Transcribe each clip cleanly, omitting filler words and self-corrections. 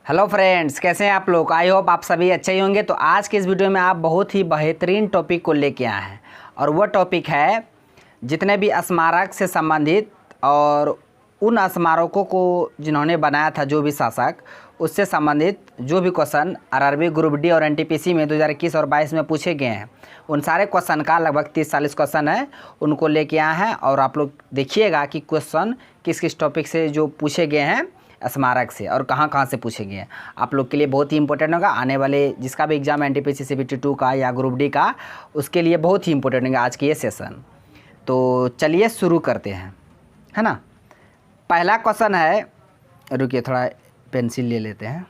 Hello friends, कैसे हैं आप लोग। आई होप आप सभी अच्छे ही होंगे। तो आज के इस वीडियो में आप बहुत ही बेहतरीन टॉपिक को लेके आए हैं और वो टॉपिक है जितने भी स्मारक से संबंधित और उन स्मारकों को जिन्होंने बनाया था, जो भी शासक, उससे संबंधित जो भी क्वेश्चन आरआरबी ग्रुप डी और एनटीपीसी में 2021 और 22 में पूछे गए हैं, उन सारे क्वेश्चन का लगभग 30-40 क्वेश्चन है, उनको लेके आए हैं। और आप लोग देखिएगा कि क्वेश्चन किस किस टॉपिक से जो पूछे गए हैं स्मारक से और कहाँ कहाँ से पूछे गए हैं, आप लोग के लिए बहुत ही इंपॉर्टेंट होगा। आने वाले जिसका भी एग्जाम एनटीपीसी सीबीटी 2 का या ग्रुप डी का, उसके लिए बहुत ही इंपॉर्टेंट होगा आज की ये सेशन। तो चलिए शुरू करते हैं, है ना। पहला क्वेश्चन है, रुकिए थोड़ा पेंसिल ले लेते हैं,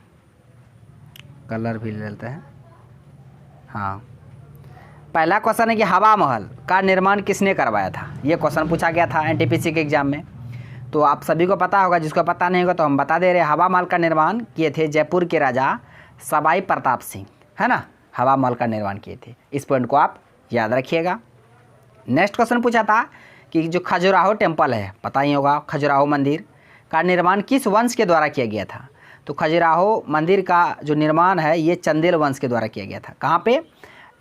कलर भी ले लेते हैं। हाँ, पहला क्वेश्चन है कि हवा महल का निर्माण किसने करवाया था। ये क्वेश्चन पूछा गया था एनटीपीसी के एग्जाम में, तो आप सभी को पता होगा। जिसको पता नहीं होगा तो हम बता दे रहे हैं। हवा महल का निर्माण किए थे जयपुर के राजा सवाई प्रताप सिंह, है ना। हवा महल का निर्माण किए थे, इस पॉइंट को आप याद रखिएगा। नेक्स्ट क्वेश्चन पूछा था कि जो खजुराहो टेम्पल है, पता ही होगा, खजुराहो मंदिर का निर्माण किस वंश के द्वारा किया गया था। तो खजुराहो मंदिर का जो निर्माण है ये चंदेल वंश के द्वारा किया गया था। कहाँ पे?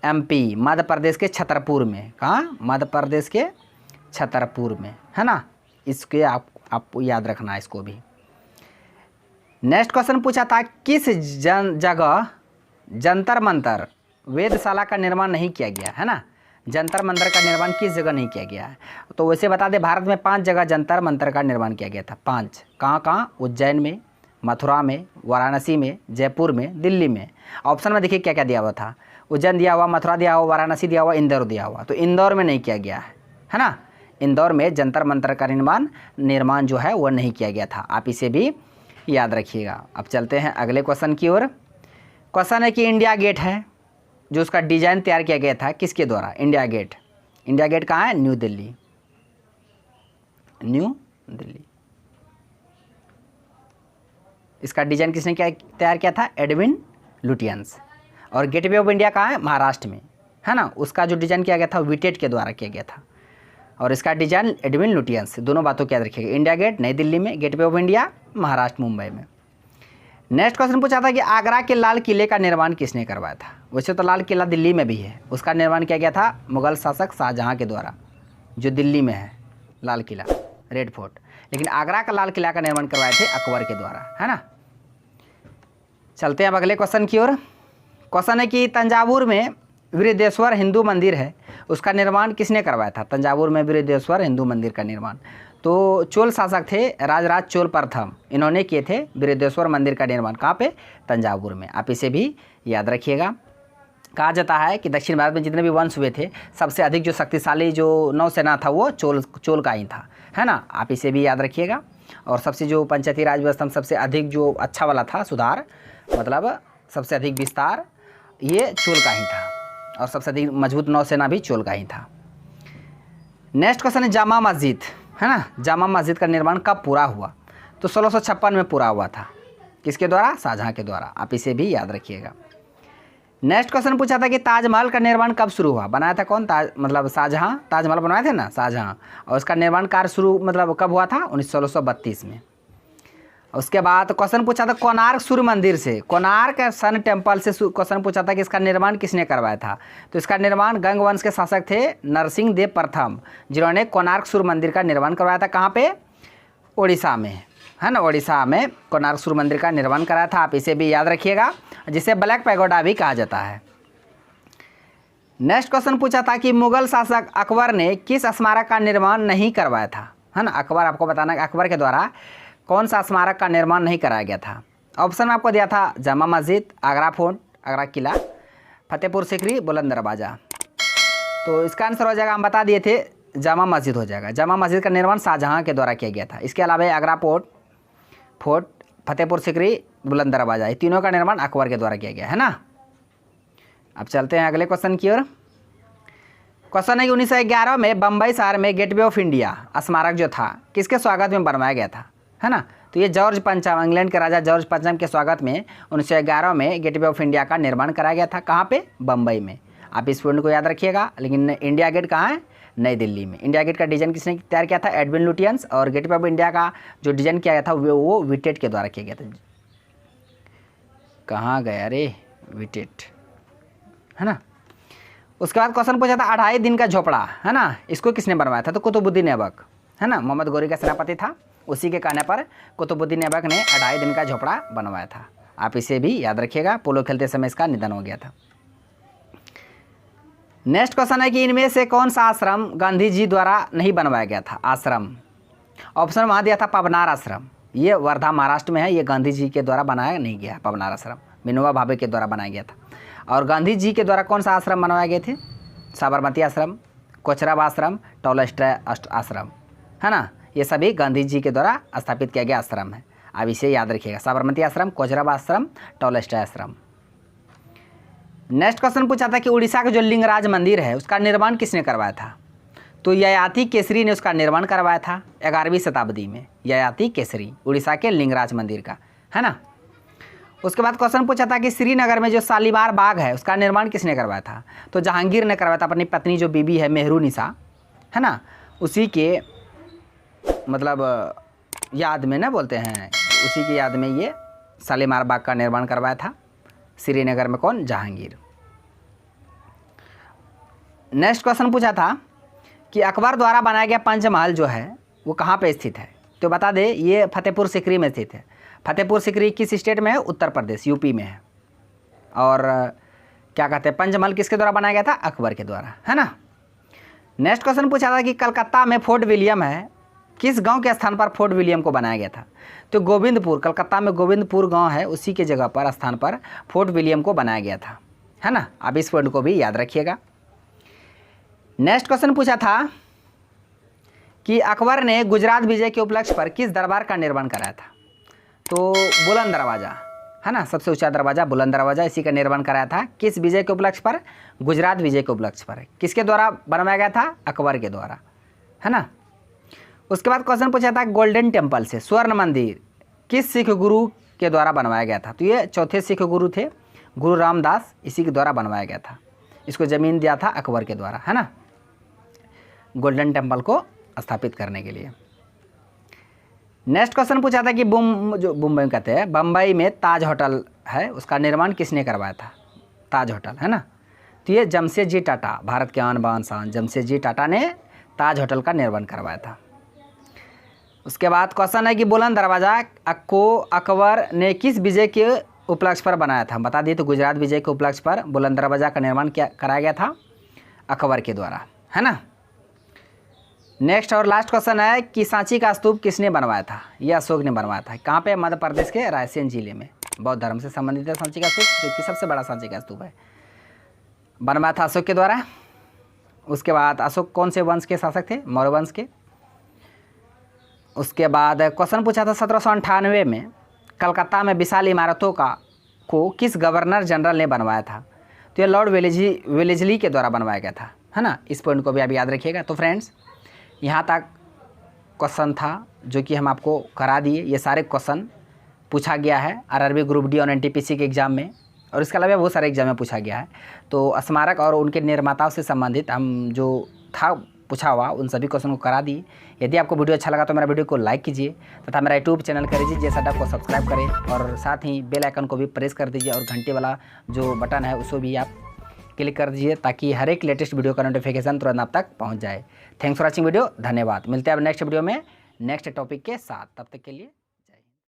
एमपी, मध्य प्रदेश के छतरपुर में। कहाँ? मध्य प्रदेश के छतरपुर में, है ना। इसके आपको याद रखना है इसको भी। नेक्स्ट क्वेश्चन पूछा था किस जगह जंतर मंतर वेधशाला का निर्माण नहीं किया गया, है ना। जंतर मंतर का निर्माण किस जगह नहीं किया गया है। तो वैसे बता दें, भारत में 5 जगह जंतर मंतर का निर्माण किया गया था। 5 कहाँ कहाँ? उज्जैन में, मथुरा में, वाराणसी में, जयपुर में, दिल्ली में। ऑप्शन में देखिए क्या क्या दिया हुआ था। उज्जैन दिया हुआ, मथुरा दिया हुआ, वाराणसी दिया हुआ, इंदौर दिया हुआ। तो इंदौर में नहीं किया गया है ना। इंदौर में जंतर मंतर का निर्माण जो है वो नहीं किया गया था। आप इसे भी याद रखिएगा। अब चलते हैं अगले क्वेश्चन की ओर। क्वेश्चन है कि इंडिया गेट है, जो उसका डिजाइन तैयार किया गया था किसके द्वारा। इंडिया गेट, इंडिया गेट कहाँ है? New Delhi, new Delhi. इसका डिजाइन किसने तैयार किया था? Edwin Lutyens. और गेटवे ऑफ इंडिया कहाँ है? महाराष्ट्र में, है ना। उसका जो डिजाइन किया गया था विटेट के द्वारा किया गया था और इसका डिजाइन एडविन लुटियंस। दोनों बातों को याद रखिएगा। इंडिया गेट नई दिल्ली में, gateway of India Maharashtra Mumbai में। नेक्स्ट क्वेश्चन पूछा था कि आगरा के लाल किले का निर्माण किसने करवाया था। वैसे तो लाल किला दिल्ली में भी है, उसका निर्माण किया गया था मुगल शासक शाहजहां के द्वारा, जो दिल्ली में है लाल किला, रेड फोर्ट। लेकिन आगरा का लाल किला का निर्माण करवाए थे अकबर के द्वारा, है ना। चलते हैं अब अगले क्वेश्चन की ओर। क्वेश्चन है कि तंजावुर में बृहदेश्वर हिंदू मंदिर है, उसका निर्माण किसने करवाया था। तंजावुर में बृहदेश्वर हिंदू मंदिर का निर्माण तो चोल शासक थे, राजराज चोल प्रथम, इन्होंने किए थे बृहदेश्वर मंदिर का निर्माण। कहाँ पे? तंजावुर में। आप इसे भी याद रखिएगा। कहा जाता है कि दक्षिण भारत में जितने भी वंश हुए थे, सबसे अधिक जो शक्तिशाली जो नौसेना था वो चोल का ही था, है ना। आप इसे भी याद रखिएगा। और सबसे जो पंचायती राज व्यवस्था में सबसे अधिक जो अच्छा वाला था सुधार, मतलब सबसे अधिक विस्तार, ये चोल का ही था। और सबसे अधिक मजबूत नौसेना भी चोल का ही था। नेक्स्ट क्वेश्चन है जामा मस्जिद, है ना। जामा मस्जिद का निर्माण कब पूरा हुआ। तो 1656 में पूरा हुआ था। किसके द्वारा? शाहजहां के द्वारा। आप इसे भी याद रखिएगा। नेक्स्ट क्वेश्चन पूछा था कि ताजमहल का निर्माण कब शुरू हुआ। बनाया था कौन? मतलब शाहजहां। ताजमहल बनवाए थे ना शाहजहां। और उसका निर्माण कार्य शुरू मतलब कब हुआ था? 1632 में। उसके बाद क्वेश्चन पूछा था कोणार्क सूर्य मंदिर से, कोणार्क सन टेम्पल से क्वेश्चन पूछा था कि इसका निर्माण किसने करवाया था। तो इसका निर्माण गंग वंश के शासक थे नरसिंह देव प्रथम, जिन्होंने कोणार्क सूर्य मंदिर का निर्माण करवाया था। कहाँ पे? ओडिशा में, है ना। ओडिशा में कोणार्क सूर्य मंदिर का निर्माण कराया था। आप इसे भी याद रखिएगा, जिसे ब्लैक पैगोडा भी कहा जाता है। नेक्स्ट क्वेश्चन पूछा था कि मुगल शासक अकबर ने किस स्मारक का निर्माण नहीं करवाया था, है ना। अकबर, आपको बताना कि अकबर के द्वारा कौन सा स्मारक का निर्माण नहीं कराया गया था। ऑप्शन में आपको दिया था जामा मस्जिद, आगरा फोर्ट, आगरा किला, फतेहपुर सीकरी, बुलंद दरवाजा। तो इसका आंसर हो जाएगा, हम बता दिए थे, जामा मस्जिद हो जाएगा। जामा मस्जिद का निर्माण शाहजहां के द्वारा किया गया था। इसके अलावा आगरा फोर्ट, फतेहपुर सीकरी, बुलंद दरवाजा, ये तीनों का निर्माण अकबर के द्वारा किया गया, है ना। अब चलते हैं अगले क्वेश्चन की ओर। क्वेश्चन है कि 1911 में बम्बई शहर में गेटवे ऑफ इंडिया स्मारक जो था किसके स्वागत में बनवाया गया था, है ना। तो ये जॉर्ज पंचम, इंग्लैंड के राजा जॉर्ज पंचम के स्वागत में 1911 में गेटवे ऑफ इंडिया का निर्माण कराया गया था। कहाँ पे? बम्बई में। आप इस पॉइंट को याद रखिएगा। लेकिन इंडिया गेट कहाँ है? नई दिल्ली में। इंडिया गेट का डिजाइन किसने तैयार किया था? Edwin Lutyens. और गेटवे ऑफ इंडिया का जो डिजाइन किया गया था वो विटेट के द्वारा किया गया था। कहाँ गया अरे विटेट, है ना। उसके बाद क्वेश्चन पूछा था 2.5 दिन का झोपड़ा, है ना, इसको किसने बनवाया था? तो कुतुबुद्दीन ऐबक, है ना, मोहम्मद गौरी का सेनापति था। उसी के कहने पर कुतुबुद्दीन ऐबक ने 2.5 दिन का झोपड़ा बनवाया था। आप इसे भी याद रखिएगा, पोलो खेलते समय इसका निधन हो गया था। नेक्स्ट क्वेश्चन है कि इनमें से कौन सा आश्रम गांधी जी द्वारा नहीं बनवाया गया था? आश्रम, ऑप्शन वहाँ दिया था पवनार आश्रम, ये वर्धा महाराष्ट्र में है, ये गांधी जी के द्वारा बनाया नहीं गया। पवनार आश्रम विनोबा भावे के द्वारा बनाया गया था। और गांधी जी के द्वारा कौन सा आश्रम बनवाए गए थे? साबरमती आश्रम, कोचरब आश्रम, टॉलस्टॉय आश्रम, है ना, ये सभी गांधी जी के द्वारा स्थापित किया गया आश्रम है। अब इसे याद रखिएगा, साबरमती आश्रम, कोचरब आश्रम, टॉलस्टॉय आश्रम। नेक्स्ट क्वेश्चन पूछा था कि उड़ीसा का जो लिंगराज मंदिर है उसका निर्माण किसने करवाया था? तो ययाति केसरी ने उसका निर्माण करवाया था 11वीं शताब्दी में। ययाति केसरी उड़ीसा के लिंगराज मंदिर का, है ना। उसके बाद क्वेश्चन पूछा था कि श्रीनगर में जो शालीमार बाग है उसका निर्माण किसने करवाया था? तो जहांगीर ने करवाया था, अपनी पत्नी जो बीबी है मेहरुनिसा, है ना, उसी के मतलब याद में ना बोलते हैं, उसी की याद में ये शालीमार बाग का निर्माण करवाया था श्रीनगर में। कौन? जहांगीर। नेक्स्ट क्वेश्चन पूछा था कि अकबर द्वारा बनाया गया पंचमहल जो है वो कहाँ पे स्थित है? तो बता दे, ये फतेहपुर सिकरी में स्थित है। फतेहपुर सिकरी किस स्टेट में है? उत्तर प्रदेश, यूपी में है। और क्या कहते हैं, पंचमहल किसके द्वारा बनाया गया था? अकबर के द्वारा, है ना। नेक्स्ट क्वेश्चन पूछा था कि कलकत्ता में फोर्ट विलियम है, किस गांव के स्थान पर फोर्ट विलियम को बनाया गया था? तो गोविंदपुर, कलकत्ता में गोविंदपुर गांव है, उसी के जगह पर स्थान पर फोर्ट विलियम को बनाया गया था, है ना। आप इस पॉइंट को भी याद रखिएगा। नेक्स्ट क्वेश्चन पूछा था कि अकबर ने गुजरात विजय के उपलक्ष्य पर किस दरबार का निर्माण कराया था? तो बुलंद दरवाज़ा, है ना, सबसे ऊंचा दरवाज़ा बुलंद दरवाज़ा, इसी का निर्माण कराया था। किस विजय के उपलक्ष्य पर? गुजरात विजय के उपलक्ष्य पर। किसके द्वारा बनवाया गया था? अकबर के द्वारा, है ना। उसके बाद क्वेश्चन पूछा था गोल्डन टेम्पल से स्वर्ण मंदिर किस सिख गुरु के द्वारा बनवाया गया था? तो ये चौथे सिख गुरु थे, गुरु रामदास, इसी के द्वारा बनवाया गया था। इसको ज़मीन दिया था अकबर के द्वारा, है ना, गोल्डन टेम्पल को स्थापित करने के लिए। नेक्स्ट क्वेश्चन पूछा था कि मुंबई कहते हैं, बम्बई में ताज होटल है, उसका निर्माण किसने करवाया था? ताज होटल, है ना। तो ये जमशेद जी टाटा, भारत के आन बान शान जमशेद जी टाटा ने ताज होटल का निर्माण करवाया था। उसके बाद क्वेश्चन है कि बुलंद दरवाज़ा को अकबर ने किस विजय के उपलक्ष्य पर बनाया था? बता दिए, तो गुजरात विजय के उपलक्ष्य पर बुलंद दरवाज़ा का निर्माण क्या कराया गया था? अकबर के द्वारा, है ना। नेक्स्ट और लास्ट क्वेश्चन है कि सांची का स्तूप किसने बनवाया था? ये अशोक ने बनवाया था। कहाँ पे? मध्य प्रदेश के रायसेन जिले में। बौद्ध धर्म से संबंधित है सांची का स्तूप, जो कि सबसे बड़ा सांची का स्तूप है, बनवाया था अशोक के द्वारा। उसके बाद अशोक कौन से वंश के शासक थे? मौर्य वंश के। उसके बाद क्वेश्चन पूछा था 1798 में कलकत्ता में विशाल इमारतों को किस गवर्नर जनरल ने बनवाया था? तो ये लॉर्ड वेलेस्ली के द्वारा बनवाया गया था, है ना। इस पॉइंट को भी आप याद रखिएगा। तो फ्रेंड्स, यहाँ तक क्वेश्चन था जो कि हम आपको करा दिए। ये सारे क्वेश्चन पूछा गया है आरआरबी ग्रुप डी और एनटीपीसी के एग्ज़ाम में, और इसके अलावा बहुत सारे एग्जाम में पूछा गया है। तो स्मारक और उनके निर्माताओं से संबंधित हम जो था पूछा हुआ उन सभी क्वेश्चन को करा दिए। यदि आपको वीडियो अच्छा लगा तो मेरा वीडियो को लाइक कीजिए तथा मेरा यूट्यूब चैनल करिए जैसा को सब्सक्राइब करें, और साथ ही बेल आइकन को भी प्रेस कर दीजिए, और घंटे वाला जो बटन है उसको भी आप क्लिक कर दीजिए, ताकि हर एक लेटेस्ट वीडियो का नोटिफिकेशन तुरंत आप तक पहुंच जाए। थैंक्स फॉर वॉचिंग वीडियो, धन्यवाद। मिलते हैं अब नेक्स्ट वीडियो में नेक्स्ट टॉपिक के साथ, तब तक के लिए।